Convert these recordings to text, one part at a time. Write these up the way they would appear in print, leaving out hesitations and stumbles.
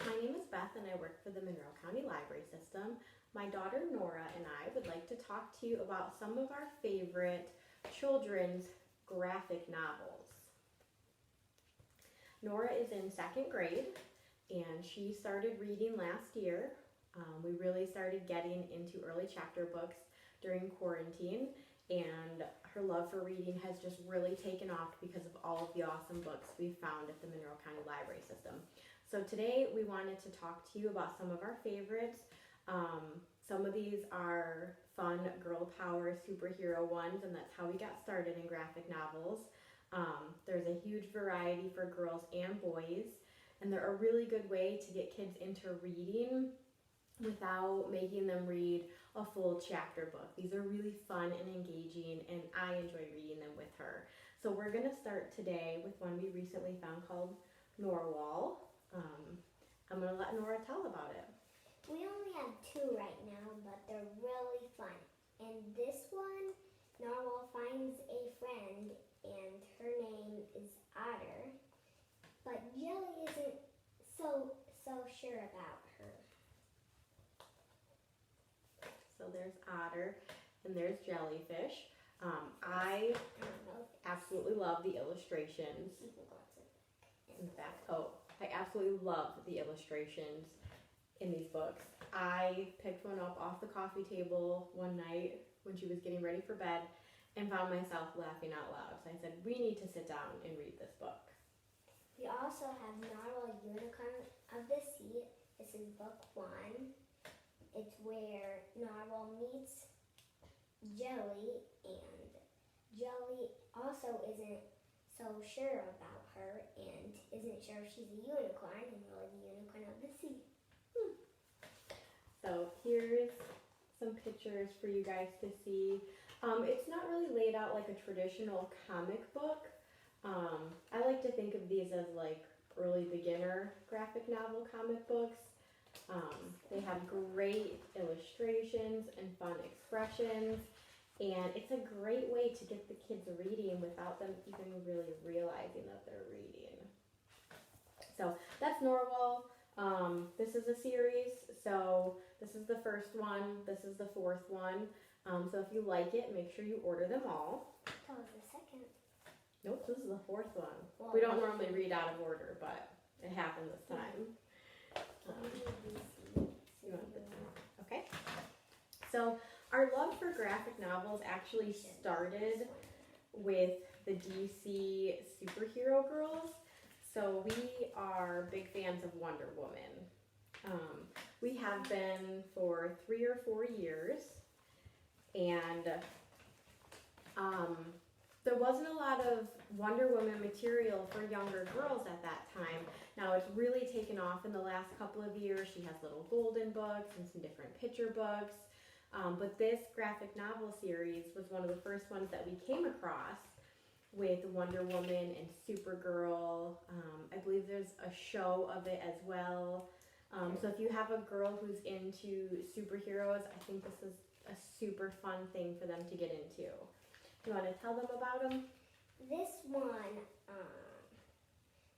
My name is Beth and I work for the Monroe County Library System. My daughter Nora and I would like to talk to you about some of our favorite children's graphic novels. Nora is in second grade and she started reading last year. We really started getting into early chapter books during quarantine, and her love for reading has just really taken off because of all of the awesome books we found at the Monroe County Library System. So today we wanted to talk to you about some of our favorites. Some of these are fun girl power superhero ones, and that's how we got started in graphic novels. There's a huge variety for girls and boys, and they're a really good way to get kids into reading without making them read a full chapter book. These are really fun and engaging, and I enjoy reading them with her. So we're going to start today with one we recently found called Nora. I'm going to let Nora tell about it. We only have two right now, but they're really fun. And this one, Narwhal finds a friend, and her name is Otter. But Jelly isn't so sure about her. So there's Otter, and there's Jellyfish. I absolutely love the illustrations. In fact, I absolutely love the illustrations in these books. I picked one up off the coffee table one night when she was getting ready for bed and found myself laughing out loud. So I said, we need to sit down and read this book. We also have Narwhal Unicorn of the Sea. This is book 1. It's where Narwhal meets Jelly, and Jelly also isn't so sure about her and isn't sure if she's a unicorn and really the unicorn of the sea. So here's some pictures for you guys to see. It's not really laid out like a traditional comic book. I like to think of these as like early beginner graphic novel comic books. They have great illustrations and fun expressions, and it's a great way to get the kids reading without them even really realizing that they're reading. So that's Norwal. This is a series, so this is the first one, this is the fourth one. So if you like it, make sure you order them all. That was the second. Nope, this is the fourth one. Well, we don't normally read out of order, but it happened this time. You want this one? Okay. So our love for graphic novels actually started with the DC superhero girls. So we are big fans of Wonder Woman. We have been for 3 or 4 years, and there wasn't a lot of Wonder Woman material for younger girls at that time. Now it's really taken off in the last couple of years. She has little golden books and some different picture books. But this graphic novel series was one of the first ones that we came across with Wonder Woman and Supergirl. I believe there's a show of it as well. So if you have a girl who's into superheroes, I think this is a super fun thing for them to get into. You want to tell them about them? This one,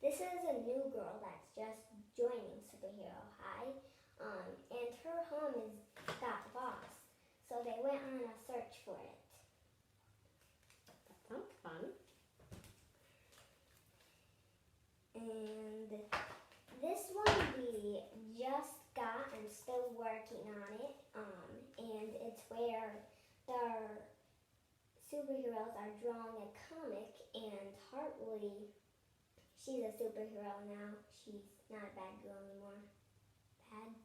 this is a new girl that's just joining Superhero High, and her home got lost, so they went on a search for it. That sounds fun. And this one we just got and still working on it, and it's where the superheroes are drawing a comic, and Hartley, she's a superhero now. She's not a bad girl anymore. Bad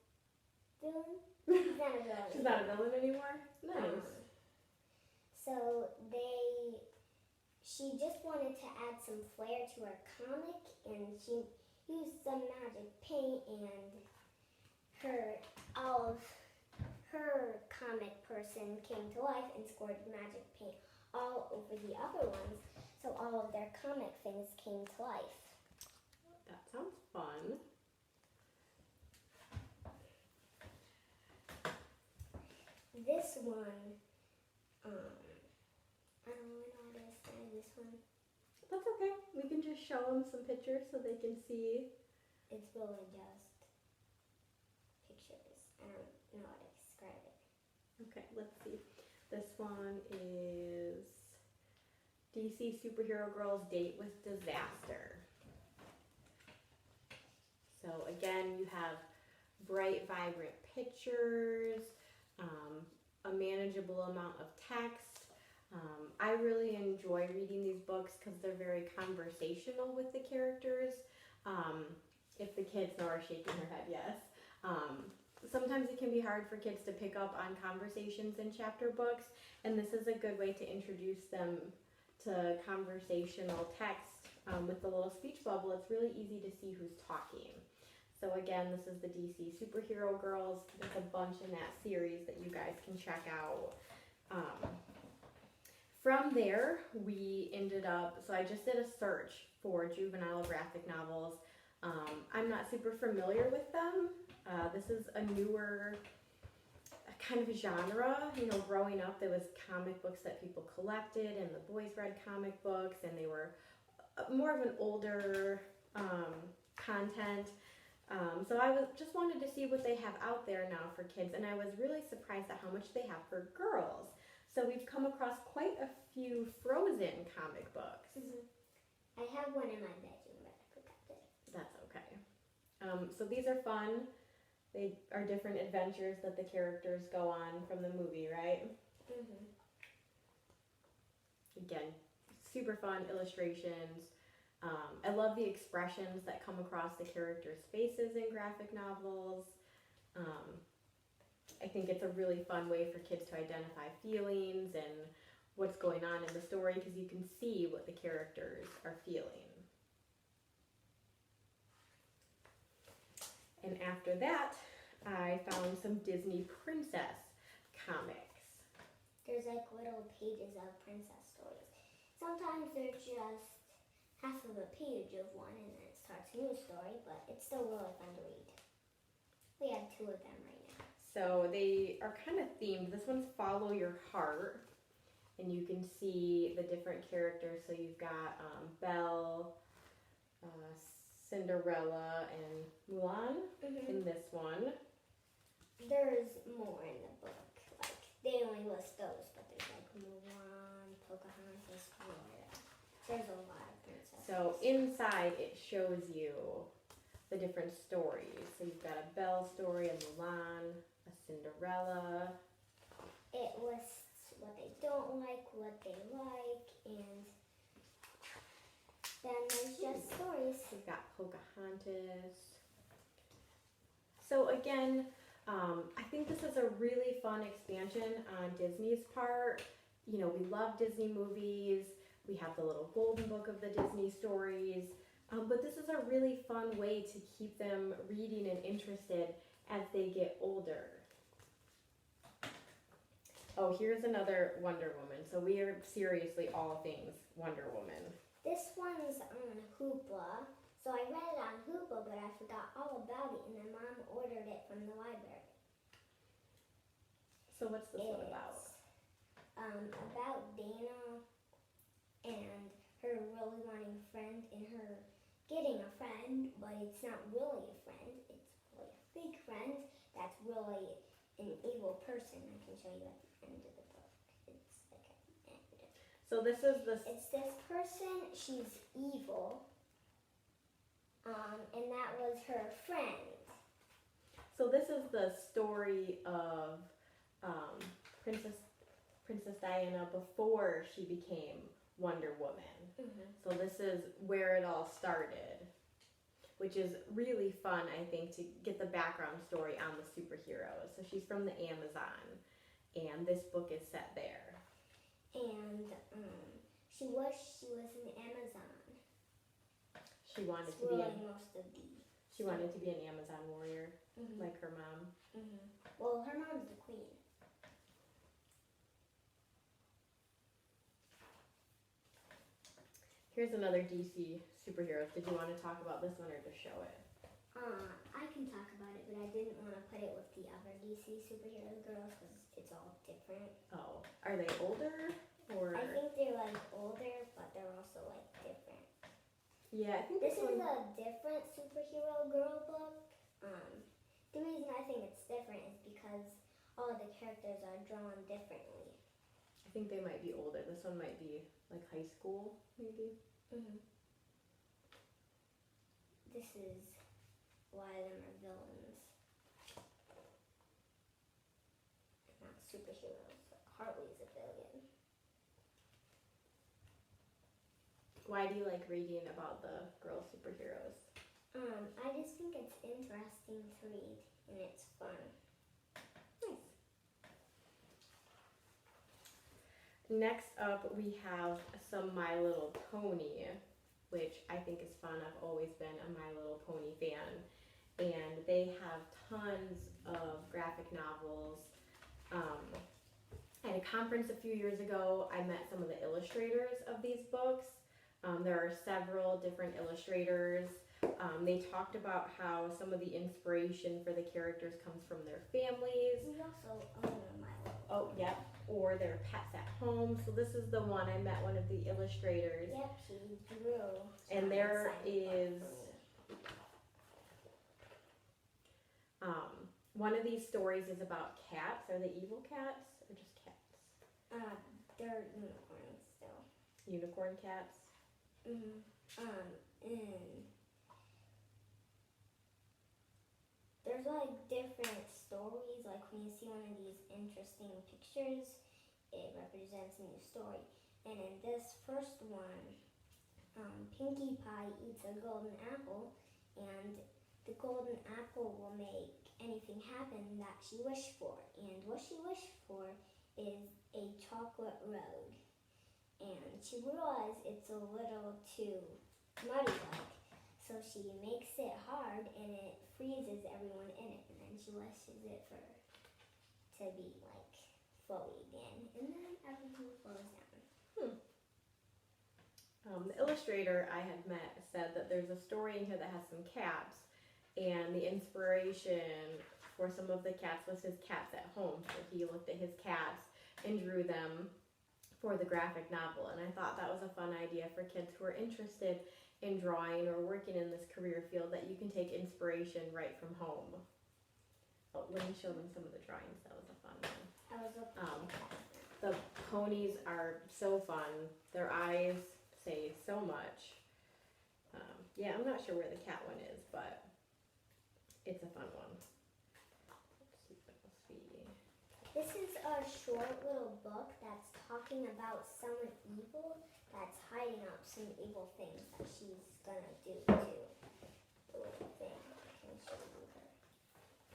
villain? She's not a villain. She's not a villain anymore? Nice. So she just wanted to add some flair to her comic, and she used some magic paint, and all of her comic person came to life and scored magic paint all over the other ones, so all of their comic things came to life. That sounds fun. This one, I don't know what artist did this one. That's okay. We can just show them some pictures so they can see. It's really just I don't know how to describe it. Okay, let's see. This one is DC Superhero Girls Date with Disaster. So again, you have bright, vibrant pictures, a manageable amount of text. I really enjoy reading these books because they're very conversational with the characters. If the kids, Nora shaking her head, yes. Sometimes it can be hard for kids to pick up on conversations in chapter books, and this is a good way to introduce them to conversational text. With the little speech bubble, it's really easy to see who's talking. So again, this is the DC Superhero Girls. There's a bunch in that series that you guys can check out. From there, we ended up, so I just did a search for juvenile graphic novels. I'm not super familiar with them. This is a newer kind of genre. You know, growing up, there was comic books that people collected, and the boys read comic books, and they were more of an older content. So I just wanted to see what they have out there now for kids, and I was really surprised at how much they have for girls. So we've come across quite a few Frozen comic books. Mm-hmm. I have one in my bedroom, but I forgot it. That's okay. So these are fun. They are different adventures that the characters go on from the movie, right? Mm-hmm. Again, super fun illustrations. I love the expressions that come across the characters' faces in graphic novels. I think it's a really fun way for kids to identify feelings and what's going on in the story because you can see what the characters are feeling. And after that, I found some Disney princess comics. There's like little pages of princess stories. Sometimes they're just half of a page of one and then it starts a new story, but it's still really fun to read. We have 2 of them right now. So they are kind of themed. This one's Follow Your Heart, and you can see the different characters. So you've got Belle, Cinderella, and Mulan in this one. There's more in the book. Like, they only list those, but there's like Mulan, Pocahontas, Nora. There's a lot of princesses. So inside it shows you the different stories. So you've got a Belle story, a Mulan, a Cinderella. It lists what they don't like, what they like, and then there's just stories. We've got Pocahontas. So again, I think this is a really fun expansion on Disney's part. You know, we love Disney movies. We have the little golden book of the Disney stories. But this is a really fun way to keep them reading and interested as they get older. Oh, here's another Wonder Woman. So we are seriously all things Wonder Woman. This one's on Hoopla. So I read it on Hoopla, but I forgot all about it, and then Mom ordered it from the library. So what's this one about? About Dana and her really wanting a friend and her getting a friend, but it's not really a friend. It's really a fake friend that's really an evil person. I can show you at the end of the book. It's like at the end. So this is the... It's this person, she's evil, and that was her friend. So this is the story of Princess Diana before she became Wonder Woman. Mm-hmm. So this is where it all started, which is really fun, I think, to get the background story on the superheroes. So she's from the Amazon, and this book is set there. And she was an Amazon. She wanted to really be most of the. She wanted to be an Amazon warrior, Mm-hmm. like her mom. Mm-hmm. Well, her mom's the queen. Here's another DC superheroes. Did you want to talk about this one or just show it? I can talk about it, but I didn't want to put it with the other DC superhero girls because it's all different. Oh, are they older or? I think they're like older, but they're also like different. Yeah, I think This is one... a different superhero girl book. The reason I think it's different is because all of the characters are drawn differently. I think they might be older. This one might be like high school, maybe. This is why them are villains, not superheroes. Harley's a villain. Why do you like reading about the girl superheroes? I just think it's interesting to read and it's fun. Nice. Next up, we have some My Little Pony, which I think is fun. I've always been a My Little Pony fan. And they have tons of graphic novels. At a conference a few years ago, I met some of the illustrators of these books. There are several different illustrators. They talked about how some of the inspiration for the characters comes from their families. We also own a My Little Oh, yep. Or their pets at home. So this is the one I met one of the illustrators. Yep, she drew. And there is one of these stories is about cats. Are they evil cats or just cats? They're unicorns still. Unicorn cats. And there's like different stories. Like when you see one of these interesting pictures, it represents a new story. And in this first one, Pinkie Pie eats a golden apple, and the golden apple will make anything happen that she wished for. And what she wished for is a chocolate road. And she realized it's a little too muddy like, so she makes it hard and it freezes everyone in it, and then she wishes it to be like flowy again, and then everything flows down. The illustrator I had met said that there's a story in here that has some cats, and the inspiration for some of the cats was his cats at home. So he looked at his cats and drew them for the graphic novel, and I thought that was a fun idea for kids who are interested in drawing or working in this career field, that you can take inspiration right from home. Oh, let me show them some of the drawings. That was a fun one. The ponies are so fun. Their eyes say so much. Yeah, I'm not sure where the cat one is, but it's a fun one. Let's see. This is a short little book that's talking about someone evil that's hiding up some evil things that she's gonna do to the little thing. I can show you her.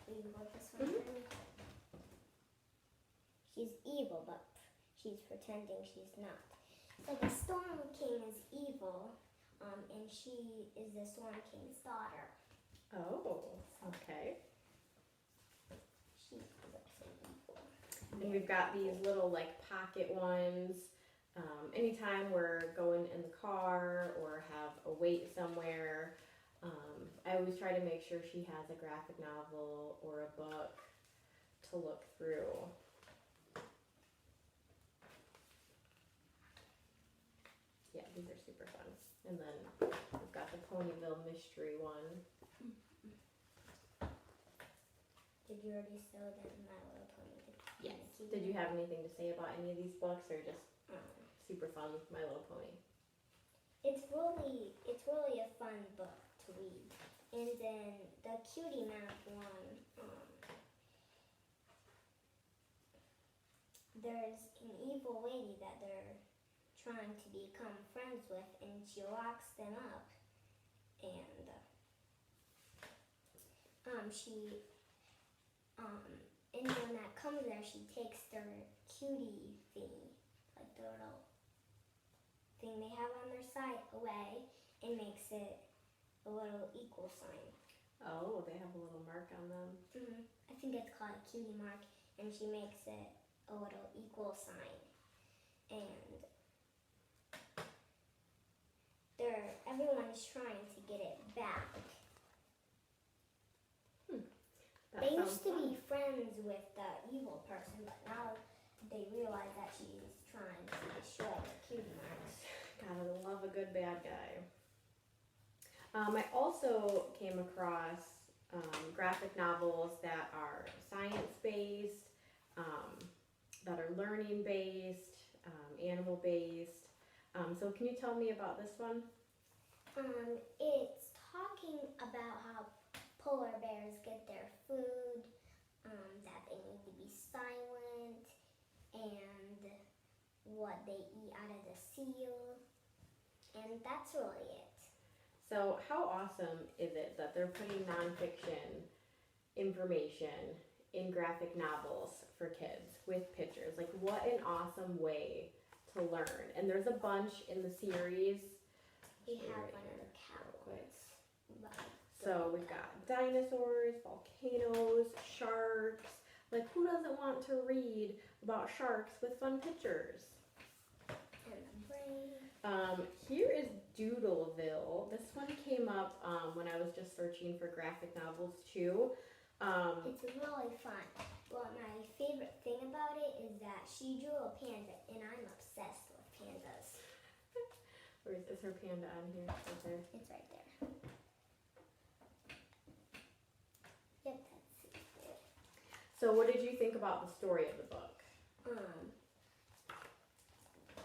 Will you hold this one for me? She's evil, but she's pretending she's not. So the Storm King is evil, and she is the Storm King's daughter. Oh, okay. She's also evil. And we've got these little like pocket ones. Anytime we're going in the car or have a wait somewhere, I always try to make sure she has a graphic novel or a book to look through. Yeah, these are super fun. And then we've got the Ponyville mystery one. Did you already show them My Little Pony? Yes. Did you have anything to say about any of these books, or just super fun My Little Pony? It's really a fun book to read. And then the Cutie Mark one, there's an evil lady that they're trying to become friends with, and she locks them up, and anyone that comes there, she takes their cutie thingy, like the little thing they have on their side, away, and makes it a little equal sign. Oh, they have a little mark on them. I think it's called a cutie mark, and she makes it a little equal sign. And everyone's trying to get it back. They used to be friends with the evil person, but now they realize that she's trying to destroy the cutie marks. Gotta love a good bad guy. I also came across graphic novels that are science-based, that are learning-based, animal-based. So can you tell me about this one? It's talking about how polar bears get their food, that they need to be silent, and what they eat out of the seal, and that's really it. So how awesome is it that they're putting nonfiction information in graphic novels for kids with pictures? Like, what an awesome way to learn. And there's a bunch in the series. We have one of the cows. So we've got dinosaurs, volcanoes, sharks. Like, who doesn't want to read about sharks with fun pictures? And the brain. Here is Doodleville. This one came up when I was just searching for graphic novels too. It's really fun. But my favorite thing about it is that she drew a panda, and I'm obsessed with pandas. Where is her panda on here? Right there. It's right there. Yep, that's it. So what did you think about the story of the book?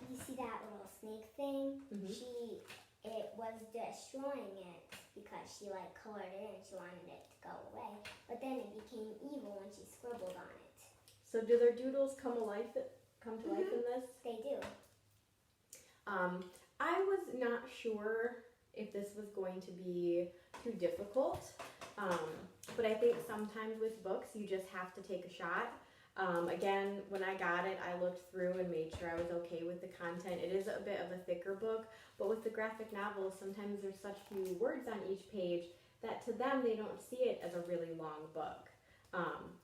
You see that little snake thing? Mm-hmm. It was destroying it because she colored it and she wanted it to go away. But then it became evil when she scribbled on it. So do their doodles come to life in this? They do. I was not sure if this was going to be too difficult, but I think sometimes with books you just have to take a shot. Again, when I got it, I looked through and made sure I was okay with the content. It is a bit of a thicker book, but with the graphic novels, sometimes there's such few words on each page that to them, they don't see it as a really long book.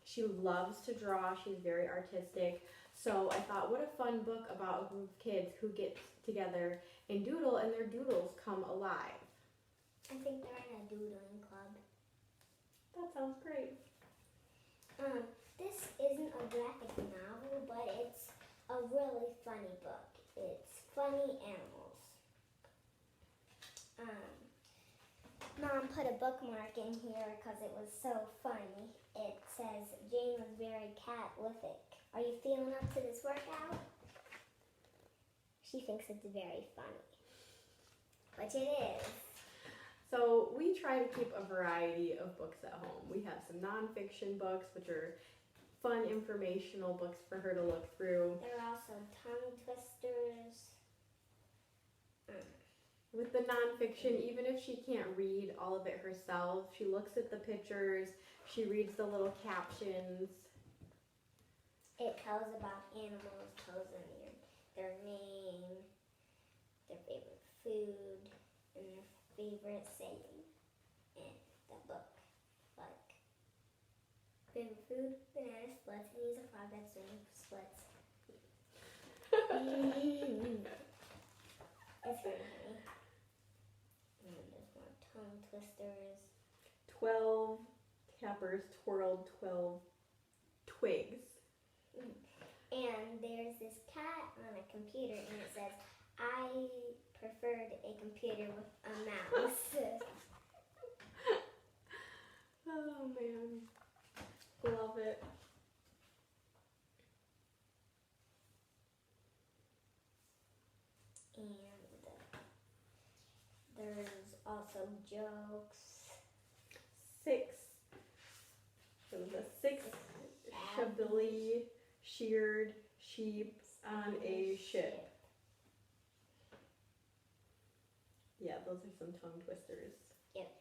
She loves to draw. She's very artistic. So I thought, what a fun book about a group of kids who get together and doodle, and their doodles come alive. I think they're in a doodling club. That sounds great. This isn't a graphic novel, but it's a really funny book. It's funny animals. Mom put a bookmark in here because it was so funny. It says, Jane was very catalytic. Are you feeling up to this workout? She thinks it's very funny, which it is. So we try to keep a variety of books at home. We have some nonfiction books, which are fun informational books for her to look through. There are also tongue twisters. With the nonfiction, even if she can't read all of it herself, she looks at the pictures, she reads the little captions. It tells about animals, tells them their name, their favorite food, and their favorite saying in the book. Like, favorite food, banana splits, and he's a frog that's doing splits. It's very funny. And there's more tongue twisters. 12 cappers twirled 12 twigs. And there's this cat on a computer, and it says, I preferred a computer with a mouse. Oh man, love it. And there's also jokes. 6 shabbily sheared sheep on a ship. Yeah, those are some tongue twisters. Yep.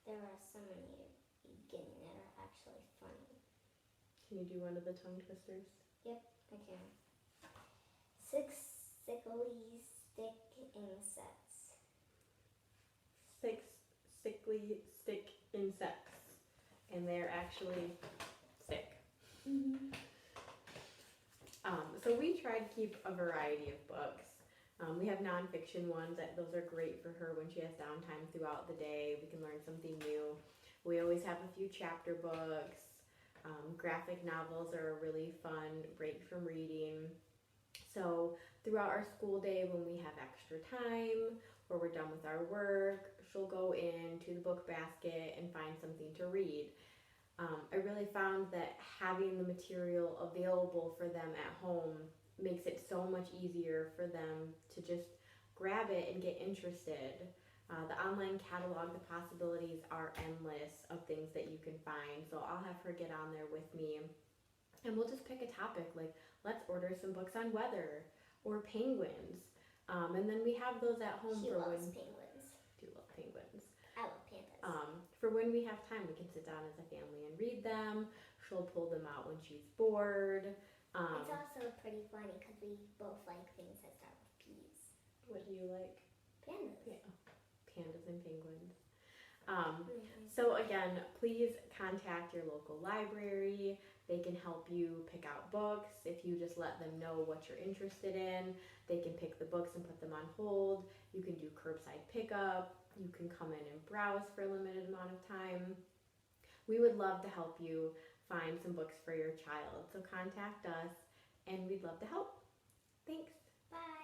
There are some in the beginning that are actually funny. Can you do one of the tongue twisters? Yep, I can. 6 sickly stick insects. 6 sickly stick insects. And they're actually sick. Mm-hmm. So we try to keep a variety of books. We have nonfiction ones. Those are great for her when she has downtime throughout the day. We can learn something new. We always have a few chapter books. Graphic novels are a really fun break from reading. So throughout our school day, when we have extra time, or we're done with our work, she'll go into the book basket and find something to read. I really found that having the material available for them at home makes it so much easier for them to just grab it and get interested. The online catalog, the possibilities are endless of things that you can find. So I'll have her get on there with me and we'll just pick a topic like, let's order some books on weather or penguins. And then we have those at home She for loves when penguins. do love penguins. I love pandas. For when we have time, we can sit down as a family and read them. She'll pull them out when she's bored. It's also pretty funny because we both like things that start with P's. What do you like? Pandas. Yeah, pandas and penguins. So again, please contact your local library. They can help you pick out books. If you just let them know what you're interested in, they can pick the books and put them on hold. You can do curbside pickup. You can come in and browse for a limited amount of time. We would love to help you find some books for your child. So contact us and we'd love to help. Thanks. Bye.